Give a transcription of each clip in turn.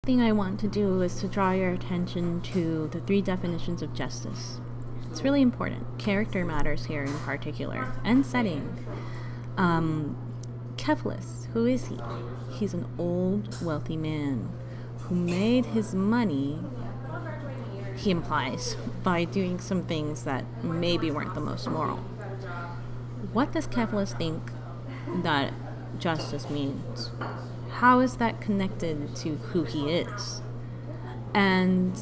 Thing I want to do is to draw your attention to the three definitions of justice. It's really important. Character matters here in particular, and setting. Cephalus, who is he? He's an old, wealthy man who made his money, he implies, by doing some things that maybe weren't the most moral. What does Cephalus think that justice means? How is that connected to who he is? And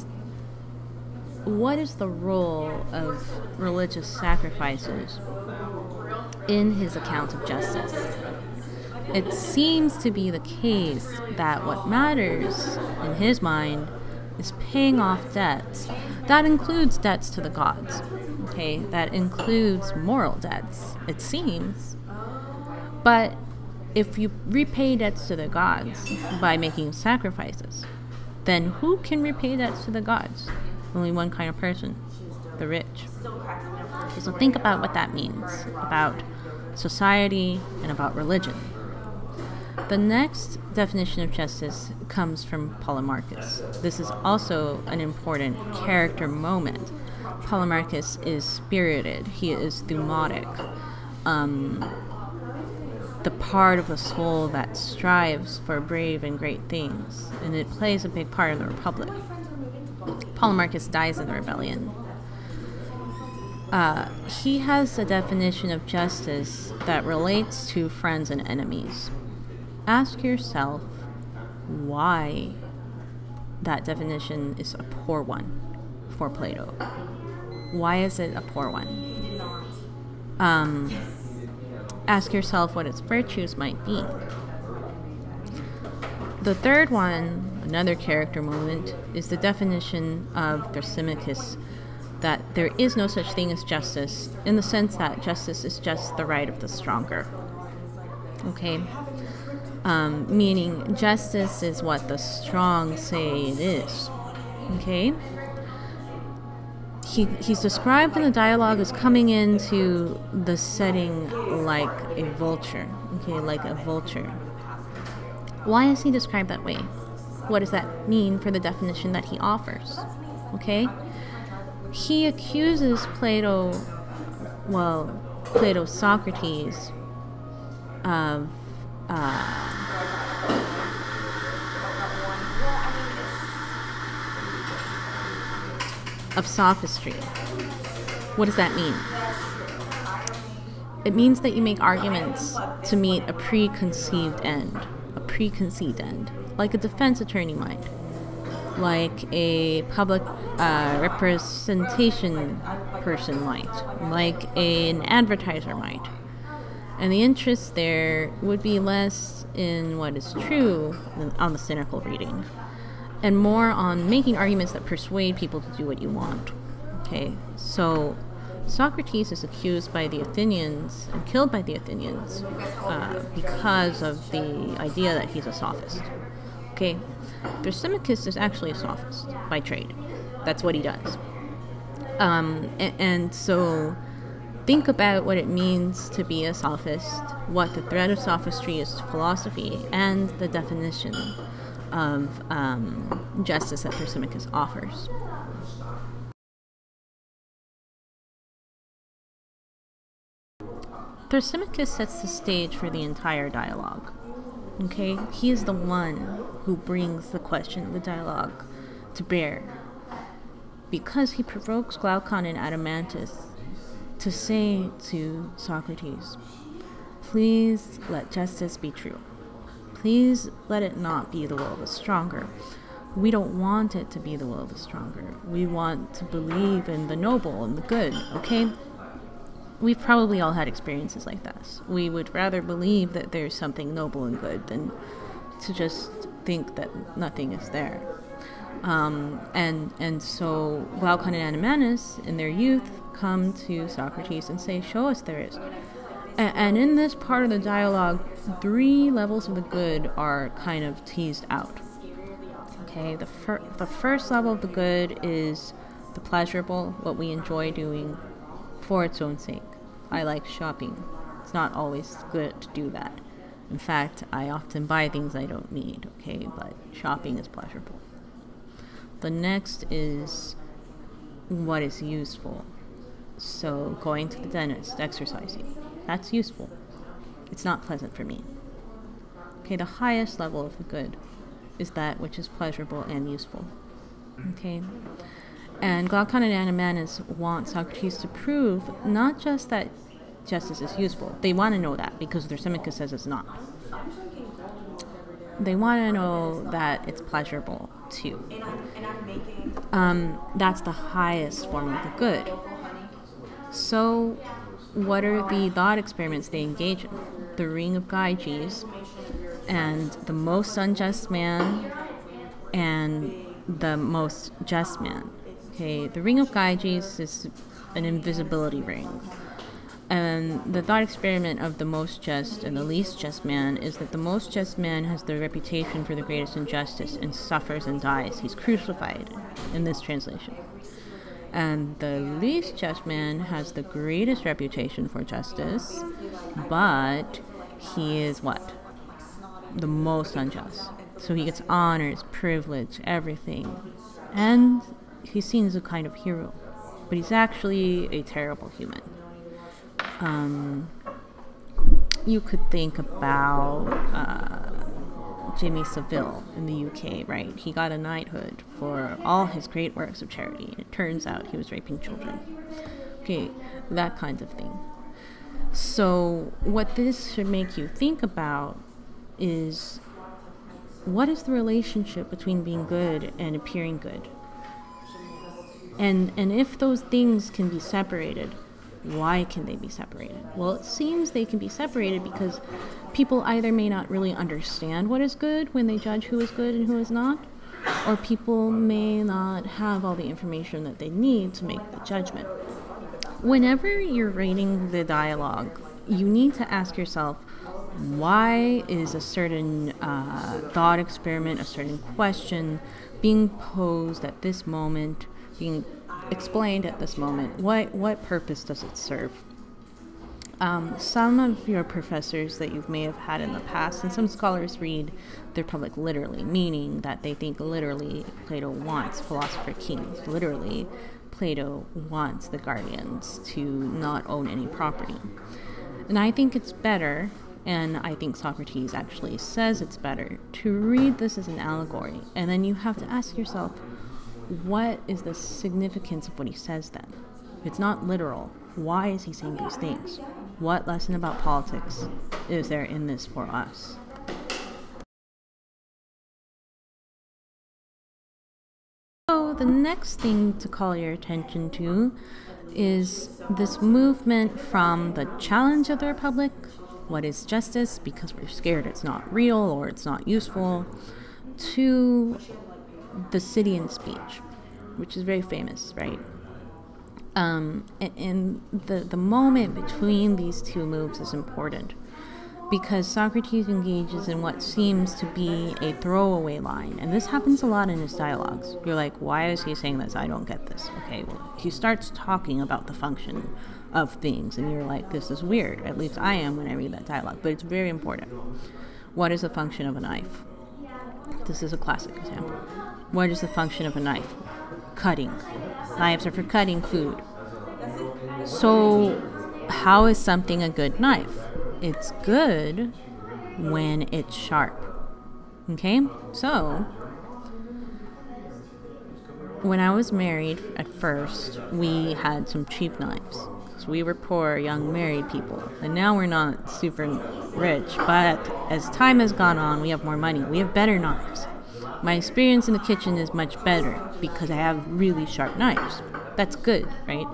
what is the role of religious sacrifices in his account of justice? It seems to be the case that what matters in his mind is paying off debts. That includes debts to the gods. Okay, that includes moral debts, it seems. But if you repay debts to the gods by making sacrifices, then who can repay debts to the gods? Only one kind of person, the rich. Okay, so think about what that means about society and about religion. The next definition of justice comes from Polemarchus. This is also an important character moment. Polemarchus is spirited. He is thumotic. The part of the soul that strives for brave and great things, and it plays a big part in the Republic. Polemarchus dies in the rebellion. He has a definition of justice that relates to friends and enemies. Ask yourself why that definition is a poor one for Plato. Why is it a poor one? Ask yourself what its virtues might be. The third one, another character moment, is the definition of Thrasymachus, that there is no such thing as justice, in the sense that justice is just the right of the stronger. Okay? Meaning justice is what the strong say it is. Okay? He's described in the dialogue as coming into the setting like a vulture. Okay, like a vulture. Why is he described that way? What does that mean for the definition that he offers? Okay? He accuses Socrates of sophistry. What does that mean? It means that you make arguments to meet a preconceived end, like a defense attorney might, like a public representation person might, like an advertiser might. And the interest there would be less in what is true than on the cynical reading, and more on making arguments that persuade people to do what you want. Okay, so Socrates is accused by the Athenians and killed by the Athenians because of the idea that he's a sophist. Okay, Thrasymachus is actually a sophist by trade. That's what he does. And so think about what it means to be a sophist, what the threat of sophistry is to philosophy, and the definition of justice that Thrasymachus offers. Thrasymachus sets the stage for the entire dialogue. Okay? He is the one who brings the question of the dialogue to bear, because he provokes Glaucon and Adeimantus to say to Socrates, please let justice be true. Please let it not be the will of the stronger. We don't want it to be the will of the stronger. We want to believe in the noble and the good, okay? We've probably all had experiences like this. We would rather believe that there's something noble and good than to just think that nothing is there. And so Glaucon and Adeimantus, in their youth, come to Socrates and say, show us there is. And in this part of the dialogue, 3 levels of the good are kind of teased out. Okay, the first level of the good is the pleasurable, what we enjoy doing for its own sake. I like shopping. It's not always good to do that. In fact, I often buy things I don't need, okay, but shopping is pleasurable. The next is what is useful. So going to the dentist, exercising, that's useful. It's not pleasant for me. Okay, the highest level of the good is that which is pleasurable and useful. Okay? And Glaucon and Anaximander want Socrates to prove not just that justice is useful. They want to know that because Thrasymachus says it's not. They want to know that it's pleasurable too. That's the highest form of the good. So, what are the thought experiments they engage in? The Ring of Gyges, and the most unjust man, and the most just man. Okay, the Ring of Gyges is an invisibility ring. And the thought experiment of the most just and the least just man is that the most just man has the reputation for the greatest injustice and suffers and dies. He's crucified in this translation. And the least just man has the greatest reputation for justice, but he is what? The most unjust. So he gets honors, privilege, everything. And he's seen as a kind of hero. But he's actually a terrible human. You could think about Jimmy Savile in the UK, right? He got a knighthood for all his great works of charity. It turns out he was raping children. Okay, that kind of thing. So what this should make you think about is, what is the relationship between being good and appearing good? And if those things can be separated, why can they be separated? Well, it seems they can be separated because people either may not really understand what is good when they judge who is good and who is not, or people may not have all the information that they need to make the judgment. Whenever you're reading the dialogue, you need to ask yourself, why is a certain thought experiment, a certain question being posed at this moment, being explained at this moment? What purpose does it serve? Some of your professors that you may have had in the past, and some scholars read their Republic literally, meaning that they think literally Plato wants philosopher kings. Literally, Plato wants the guardians to not own any property. And I think it's better, and I think Socrates actually says it's better, to read this as an allegory. And then you have to ask yourself, what is the significance of what he says then? If it's not literal, why is he saying these things? What lesson about politics is there in this for us? So the next thing to call your attention to is this movement from the challenge of the Republic, what is justice, because we're scared it's not real or it's not useful, to the Citian speech, which is very famous, right? And the moment between these two moves is important because Socrates engages in what seems to be a throwaway line. And this happens a lot in his dialogues. You're like, why is he saying this? I don't get this. Okay, well, he starts talking about the function of things, and you're like, this is weird. At least I am when I read that dialogue, but it's very important. What is the function of a knife? This is a classic example. What is the function of a knife? Cutting. Knives are for cutting food. So, how is something a good knife? It's good when it's sharp. Okay? So, when I was married at first, we had some cheap knives. So we were poor, young married people. And now we're not super rich. But as time has gone on, we have more money. We have better knives. My experience in the kitchen is much better because I have really sharp knives. That's good, right?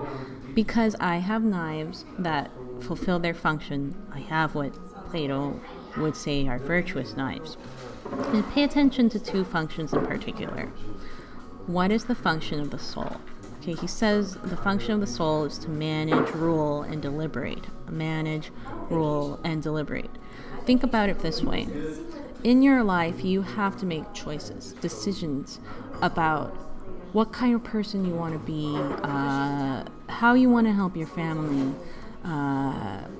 Because I have knives that fulfill their function. I have what Plato would say are virtuous knives. And pay attention to two functions in particular. What is the function of the soul? Okay, he says the function of the soul is to manage, rule, and deliberate. Manage, rule, and deliberate. Think about it this way. In your life, you have to make choices, decisions about what kind of person you want to be, how you want to help your family,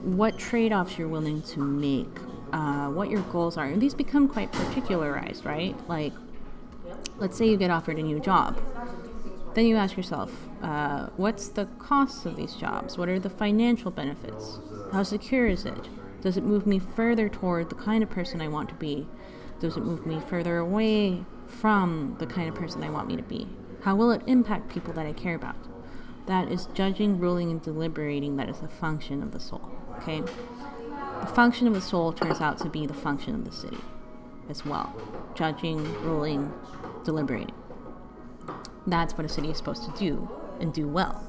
what trade-offs you're willing to make, what your goals are. And these become quite particularized, right? Like, let's say you get offered a new job. Then you ask yourself, what's the cost of these jobs? What are the financial benefits? How secure is it? Does it move me further toward the kind of person I want to be? Does it move me further away from the kind of person I want me to be? How will it impact people that I care about? That is judging, ruling, and deliberating. That is the function of the soul. Okay? The function of the soul turns out to be the function of the city as well. Judging, ruling, deliberating. That's what a city is supposed to do, and do well.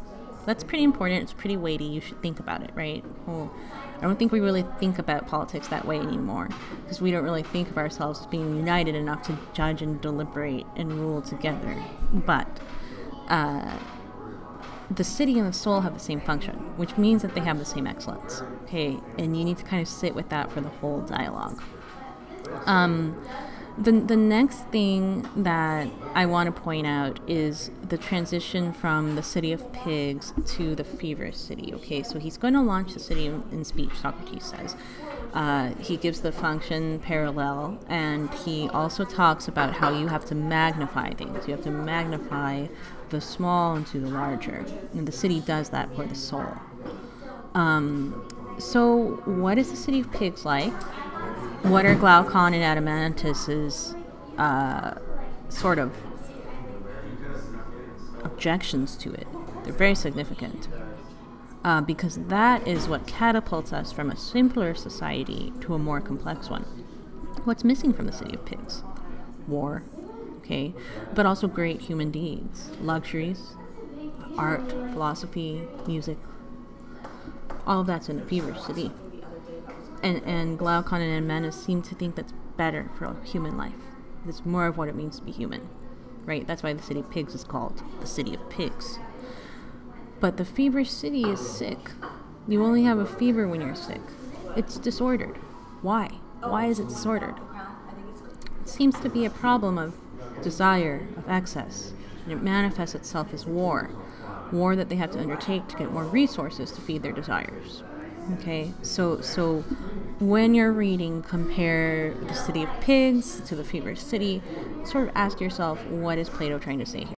That's pretty important. It's pretty weighty. You should think about it, right? Well, I don't think we really think about politics that way anymore, because we don't really think of ourselves as being united enough to judge and deliberate and rule together. But the city and the soul have the same function, which means that they have the same excellence. Okay, and you need to kind of sit with that for the whole dialogue. The next thing that I want to point out is the transition from the city of pigs to the feverish city. Okay, so he's going to launch the city in speech, Socrates says. He gives the function parallel, and he also talks about how you have to magnify things. You have to magnify the small into the larger, and the city does that for the soul. So what is the city of pigs like? What are Glaucon and Adeimantus's sort of objections to it? They're very significant, because that is what catapults us from a simpler society to a more complex one. What's missing from the city of pigs? War, okay, but also great human deeds, luxuries, art, philosophy, music. All of that's in a feverish city. And Glaucon and Adeimantus seem to think that's better for human life. It's more of what it means to be human, right? That's why the city of pigs is called the city of pigs. But the feverish city is sick. You only have a fever when you're sick. It's disordered. Why? Why is it disordered? It seems to be a problem of desire, of excess. And it manifests itself as war. War that they have to undertake to get more resources to feed their desires. Okay, so when you're reading, compare the city of pigs to the feverish city. Sort of ask yourself, what is Plato trying to say here?